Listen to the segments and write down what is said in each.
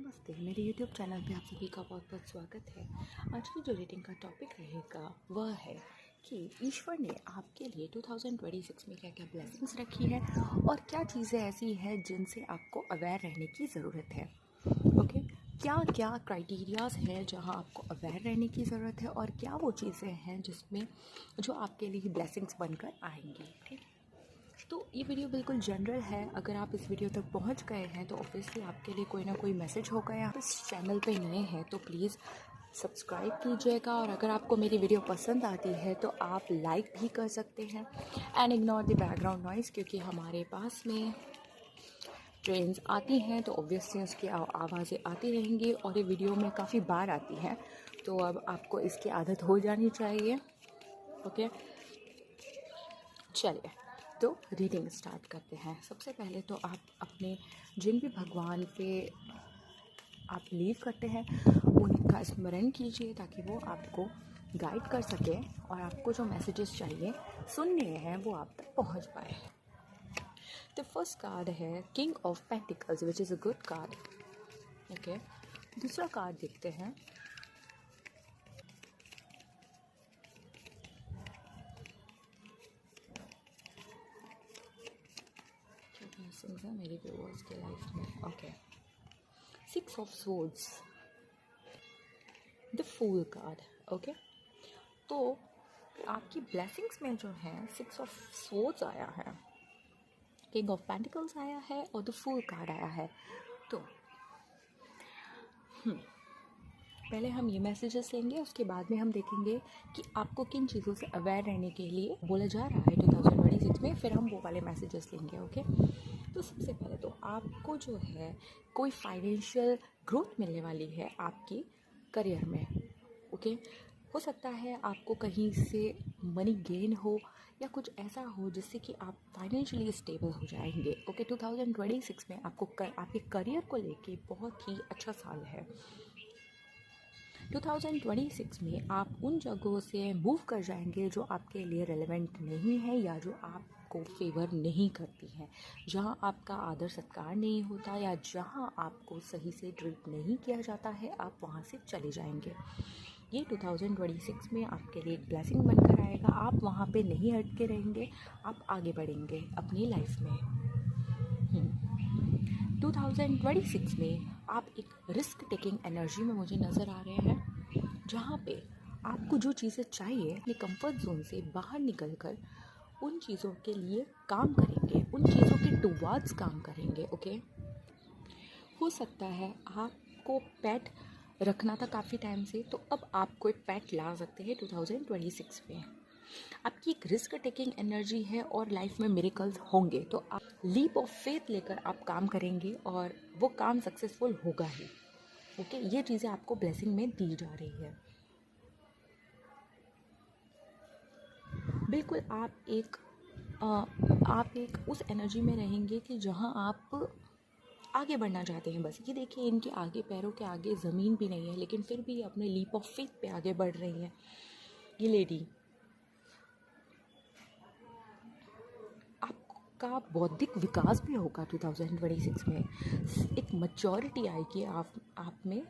नमस्ते, मेरे YouTube channel पे आप सभी का बहुत बहुत स्वागत है। आज की जो रीडिंग का टॉपिक रहेगा वह है कि ईश्वर ने आपके लिए 2026 में क्या क्या ब्लेसिंग्स रखी है और क्या चीज़ें ऐसी हैं जिनसे आपको अवेयर रहने की ज़रूरत है। ओके, क्या क्या क्राइटेरियाज़ हैं जहां आपको अवेयर रहने की ज़रूरत है और क्या वो चीज़ें हैं जिसमें जो आपके लिए ब्लेसिंग्स बनकर आएंगी। ठीक, तो ये वीडियो बिल्कुल जनरल है। अगर आप इस वीडियो तक पहुंच गए हैं तो ऑब्वियसली आपके लिए कोई ना कोई मैसेज होगा। या आप इस चैनल पे नए हैं तो प्लीज़ सब्सक्राइब कीजिएगा, और अगर आपको मेरी वीडियो पसंद आती है तो आप लाइक भी कर सकते हैं। And ignore the background noise, क्योंकि हमारे पास में ट्रेन्स आती हैं तो ऑब्वियसली उसकी आवाज़ें आती रहेंगी और ये वीडियो में काफ़ी बार आती हैं, तो अब आपको इसकी आदत हो जानी चाहिए। ओके, चलिए तो रीडिंग स्टार्ट करते हैं। सबसे पहले तो आप अपने जिन भी भगवान पे आप बिलीव करते हैं उनका स्मरण कीजिए ताकि वो आपको गाइड कर सके और आपको जो मैसेजेस चाहिए सुनने हैं वो आप तक पहुंच पाए। द फर्स्ट कार्ड है king of pentacles, which is a good card. Okay, दूसरा कार्ड देखते हैं। मेरी व्यूअर्स के लाइफ में okay, 6 of swords, the fool card. Okay, तो आपकी ब्लेसिंग्स में जो है 6 ऑफ स्वॉर्ड्स आया है, किंग ऑफ पेंटिकल्स आया है और द फूल कार्ड आया है। तो पहले हम ये मैसेजेस लेंगे, उसके बाद में हम देखेंगे कि आपको किन चीज़ों से अवेयर रहने के लिए बोला जा रहा है 2026 में, फिर हम वो वाले मैसेजेस लेंगे। ओके, तो सबसे पहले तो आपको जो है कोई फाइनेंशियल ग्रोथ मिलने वाली है आपकी करियर में। ओके, हो सकता है आपको कहीं से मनी गेन हो या कुछ ऐसा हो जिससे कि आप फाइनेंशियली स्टेबल हो जाएंगे। ओके, 2026 में आपको आपके करियर को लेके बहुत ही अच्छा साल है। 2026 में आप उन जगहों से मूव कर जाएंगे जो आपके लिए रेलेवेंट नहीं है या जो आपको फेवर नहीं करती हैं, जहां आपका आदर सत्कार नहीं होता या जहां आपको सही से ट्रीट नहीं किया जाता है, आप वहां से चले जाएंगे। ये 2026 में आपके लिए एक ब्लेसिंग बनकर आएगा। आप वहाँ पे नहीं अटके रहेंगे, आप आगे बढ़ेंगे अपनी लाइफ में। 2026 में आप एक रिस्क टेकिंग एनर्जी में मुझे नज़र आ रहे हैं, जहाँ पे आपको जो चीज़ें चाहिए अपने कंफर्ट जोन से बाहर निकलकर उन चीज़ों के लिए काम करेंगे, उन चीज़ों के टुवर्ड्स काम करेंगे। ओके, हो सकता है आपको पेट रखना था काफ़ी टाइम से, तो अब आप कोई पेट ला सकते हैं 2026 में। आपकी एक रिस्क टेकिंग एनर्जी है और लाइफ में मिरेकल्स होंगे, तो आप लीप ऑफ फेथ लेकर आप काम करेंगे और वो काम सक्सेसफुल होगा ही। ओके, ये चीज़ें आपको ब्लेसिंग में दी जा रही है। बिल्कुल आप एक उस एनर्जी में रहेंगे कि जहां आप आगे बढ़ना चाहते हैं। बस ये देखिए, इनके आगे पैरों के आगे ज़मीन भी नहीं है, लेकिन फिर भी अपने लीप ऑफ फेथ पे आगे बढ़ रही है ये लेडी। आपका बौद्धिक विकास भी होगा 2026 में। एक मैच्योरिटी आएगी आप में।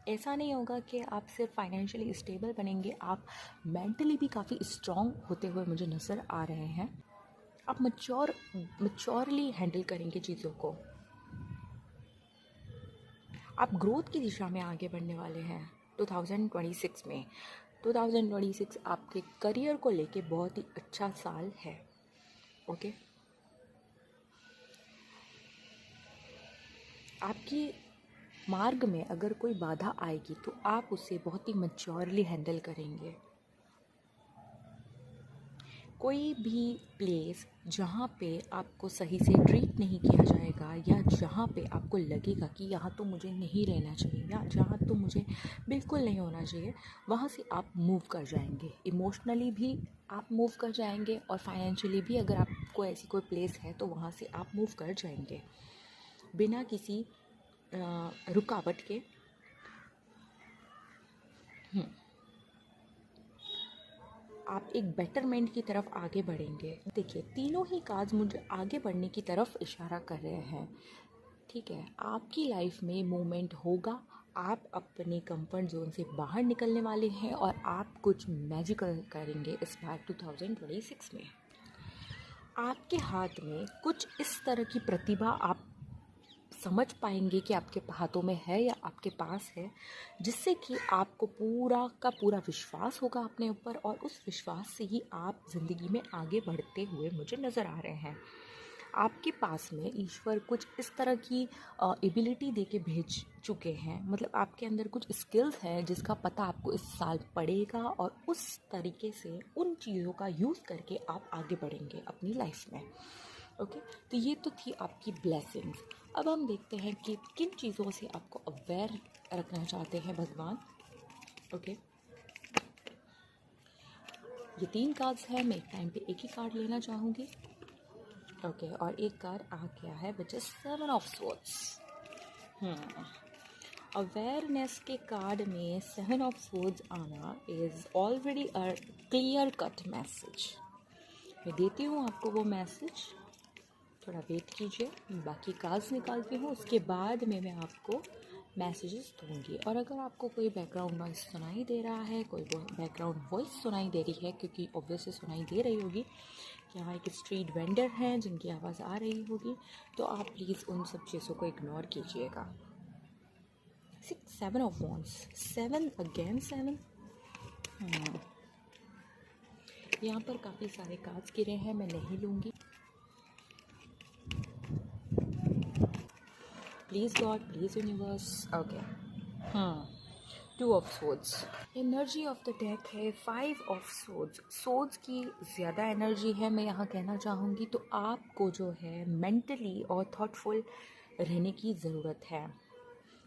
ऐसा नहीं होगा कि आप सिर्फ फाइनेंशियली स्टेबल बनेंगे, आप मेंटली भी काफ़ी स्ट्रॉन्ग होते हुए मुझे नज़र आ रहे हैं। आप मैच्योरली हैंडल करेंगे चीज़ों को। आप ग्रोथ की दिशा में आगे बढ़ने वाले हैं 2026 में। 2026 आपके करियर को लेके बहुत ही अच्छा साल है। ओके, आपकी मार्ग में अगर कोई बाधा आएगी तो आप उसे बहुत ही मैच्योरली हैंडल करेंगे। कोई भी प्लेस जहाँ पे आपको सही से ट्रीट नहीं किया जाएगा या जहाँ पे आपको लगेगा कि यहाँ तो मुझे नहीं रहना चाहिए या जहाँ तो मुझे बिल्कुल नहीं होना चाहिए, वहाँ से आप मूव कर जाएंगे। इमोशनली भी आप मूव कर जाएंगे और फाइनेंशियली भी अगर आपको ऐसी कोई प्लेस है तो वहाँ से आप मूव कर जाएंगे बिना किसी रुकावट के। आप एक बेटरमेंट की तरफ आगे बढ़ेंगे। देखिए, तीनों ही कार्ड्स मुझे आगे बढ़ने की तरफ इशारा कर रहे हैं। ठीक है, आपकी लाइफ में मोमेंट होगा, आप अपने कंफर्ट जोन से बाहर निकलने वाले हैं और आप कुछ मैजिकल करेंगे इस बार 2026 में। आपके हाथ में कुछ इस तरह की प्रतिभा आप समझ पाएंगे कि आपके हाथों में है या आपके पास है, जिससे कि आपको पूरा का पूरा विश्वास होगा अपने ऊपर, और उस विश्वास से ही आप ज़िंदगी में आगे बढ़ते हुए मुझे नज़र आ रहे हैं। आपके पास में ईश्वर कुछ इस तरह की एबिलिटी दे के भेज चुके हैं, मतलब आपके अंदर कुछ स्किल्स हैं जिसका पता आपको इस साल पड़ेगा, और उस तरीके से उन चीज़ों का यूज़ करके आप आगे बढ़ेंगे अपनी लाइफ में। ओके, तो ये तो थी आपकी ब्लेसिंग्स। अब हम देखते हैं कि किन चीज़ों से आपको अवेयर रखना चाहते हैं भगवान। ओके, ये 3 कार्ड्स हैं, मैं एक टाइम पे एक ही कार्ड लेना चाहूँगी। ओके, और एक कार्ड आ गया है which is 7 of swords. Awareness के कार्ड में 7 ऑफ स्वॉर्ड्स आना is already a clear cut message. मैं देती हूँ आपको वो मैसेज, थोड़ा वेट कीजिए, बाकी कार्ड्स निकालती हूँ, उसके बाद में मैं आपको मैसेजेस दूँगी। और अगर आपको कोई बैकग्राउंड नॉइस सुनाई दे रहा है, कोई बैकग्राउंड वॉइस सुनाई दे रही है, क्योंकि ऑब्वियसली सुनाई दे रही होगी कि यहाँ एक स्ट्रीट वेंडर हैं जिनकी आवाज़ आ रही होगी, तो आप प्लीज़ उन सब चीज़ों को इग्नोर कीजिएगा। 7 ऑफ वॉन्ड्स, 7 अगेन 7। यहाँ पर काफ़ी सारे कार्ड्स गिरे हैं, मैं नहीं लूँगी। Please God, please universe. Okay, 2 of swords. Energy of the deck है 5 ऑफ स्वॉर्ड्स। स्वॉर्ड्स की ज़्यादा एनर्जी है, मैं यहाँ कहना चाहूँगी। तो आपको जो है मेंटली और थॉटफुल रहने की ज़रूरत है,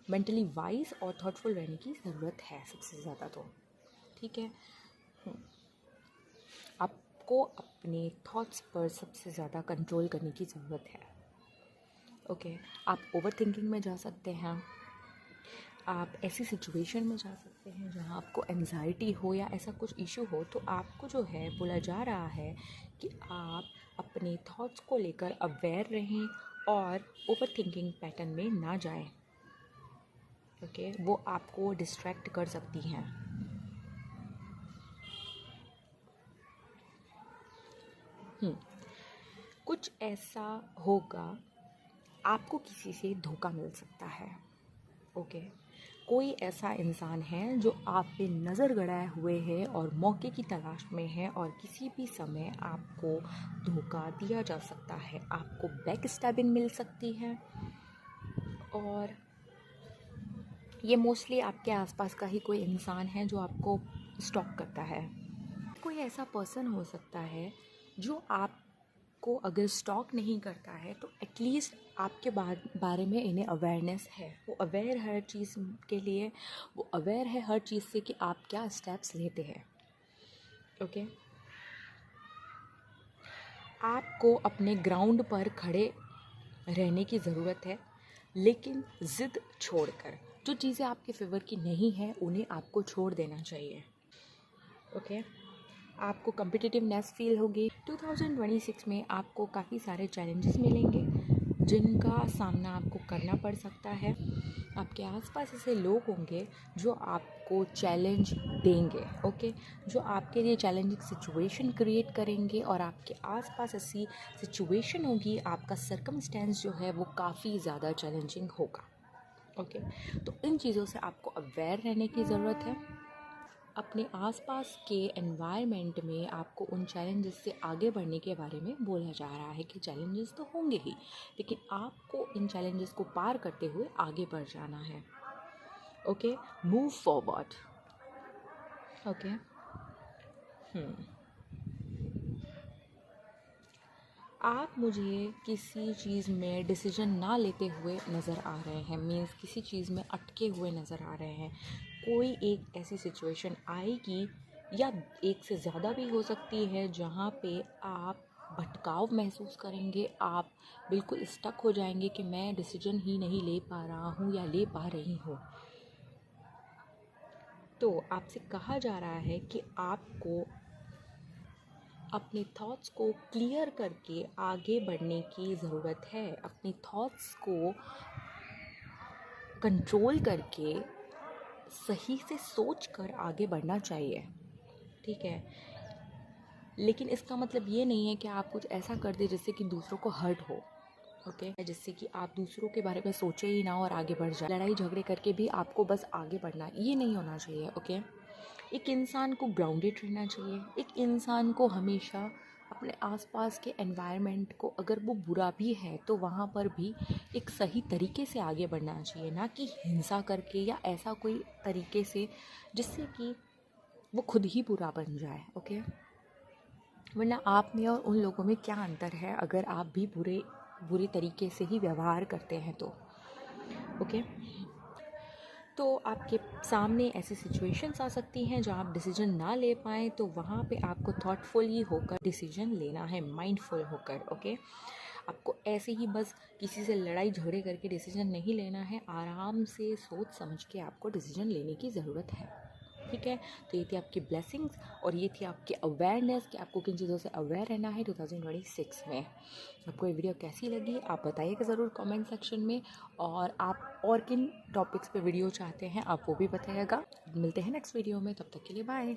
मेंटली वाइज और थॉटफुल रहने की ज़रूरत है सबसे ज़्यादा तो, ठीक है। आपको अपने थॉट्स पर सबसे ज़्यादा कंट्रोल करने की ज़रूरत है। ओके, आप ओवर थिंकिंग में जा सकते हैं, आप ऐसी सिचुएशन में जा सकते हैं जहां आपको एंजाइटी हो या ऐसा कुछ इशू हो, तो आपको जो है बोला जा रहा है कि आप अपने थॉट्स को लेकर अवेयर रहें और ओवर थिंकिंग पैटर्न में ना जाएं। ओके, वो आपको डिस्ट्रैक्ट कर सकती हैं। कुछ ऐसा होगा, आपको किसी से धोखा मिल सकता है। ओके, कोई ऐसा इंसान है जो आप पे नज़र गड़ाए हुए है और मौके की तलाश में है, और किसी भी समय आपको धोखा दिया जा सकता है, आपको बैक स्टैबिंग मिल सकती है, और ये मोस्टली आपके आसपास का ही कोई इंसान है जो आपको स्टॉक करता है। कोई ऐसा पर्सन हो सकता है जो आपको अगर स्टॉक नहीं करता है तो एटलीस्ट आपके बारे में इन्हें अवेयरनेस है, वो अवेयर है हर चीज़ के लिए, वो अवेयर है हर चीज़ से कि आप क्या स्टेप्स लेते हैं। ओके, आपको अपने ग्राउंड पर खड़े रहने की ज़रूरत है, लेकिन ज़िद छोड़कर। जो चीज़ें आपके फेवर की नहीं है उन्हें आपको छोड़ देना चाहिए। ओके, आपको कम्पिटिटिवनेस फील होगी। 2026 में आपको काफ़ी सारे चैलेंजेस मिलेंगे जिनका सामना आपको करना पड़ सकता है। आपके आसपास ऐसे लोग होंगे जो आपको चैलेंज देंगे, ओके, जो आपके लिए चैलेंजिंग सिचुएशन क्रिएट करेंगे, और आपके आसपास ऐसी सिचुएशन होगी, आपका सर्कमस्टेंस जो है वो काफ़ी ज़्यादा चैलेंजिंग होगा। ओके, तो इन चीज़ों से आपको अवेयर रहने की ज़रूरत है। अपने आसपास के एनवायरनमेंट में आपको उन चैलेंजेस से आगे बढ़ने के बारे में बोला जा रहा है कि चैलेंजेस तो होंगे ही, लेकिन आपको इन चैलेंजेस को पार करते हुए आगे बढ़ जाना है। Okay, move forward. ओके, आप मुझे किसी चीज़ में डिसीजन ना लेते हुए नज़र आ रहे हैं, मीन्स किसी चीज़ में अटके हुए नज़र आ रहे हैं। कोई एक ऐसी सिचुएशन आएगी, या एक से ज़्यादा भी हो सकती है, जहाँ पे आप भटकाव महसूस करेंगे, आप बिल्कुल स्टक हो जाएंगे कि मैं डिसीजन ही नहीं ले पा रहा हूँ या ले पा रही हूँ। तो आपसे कहा जा रहा है कि आपको अपने थॉट्स को क्लियर करके आगे बढ़ने की ज़रूरत है। अपने थॉट्स को कंट्रोल करके सही से सोच कर आगे बढ़ना चाहिए, ठीक है। लेकिन इसका मतलब ये नहीं है कि आप कुछ ऐसा कर दें जिससे कि दूसरों को हर्ट हो, ओके, जिससे कि आप दूसरों के बारे में सोचे ही ना और आगे बढ़ जाए। लड़ाई झगड़े करके भी आपको बस आगे बढ़ना, ये नहीं होना चाहिए, ओके। एक इंसान को ग्राउंडेड रहना चाहिए। एक इंसान को हमेशा अपने आसपास के एनवायरनमेंट को, अगर वो बुरा भी है तो वहाँ पर भी एक सही तरीके से आगे बढ़ना चाहिए, ना कि हिंसा करके या ऐसा कोई तरीके से जिससे कि वो खुद ही बुरा बन जाए, ओके। वरना आप में और उन लोगों में क्या अंतर है अगर आप भी बुरे तरीके से ही व्यवहार करते हैं तो, ओके। तो आपके सामने ऐसी सिचुएशंस आ सकती हैं जहाँ आप डिसीजन ना ले पाएँ, तो वहाँ पे आपको थॉटफुली होकर डिसीजन लेना है, माइंडफुल होकर, ओके। आपको ऐसे ही बस किसी से लड़ाई झगड़े करके डिसीजन नहीं लेना है, आराम से सोच समझ के आपको डिसीजन लेने की ज़रूरत है, ठीक है। तो ये थी आपकी ब्लेसिंग्स और ये थी आपकी अवेयरनेस कि आपको किन चीज़ों से अवेयर रहना है 2026 में। आपको ये वीडियो कैसी लगी आप बताइएगा ज़रूर कमेंट सेक्शन में, और आप और किन टॉपिक्स पे वीडियो चाहते हैं आप वो भी बताइएगा। मिलते हैं नेक्स्ट वीडियो में, तब तक के लिए बाय।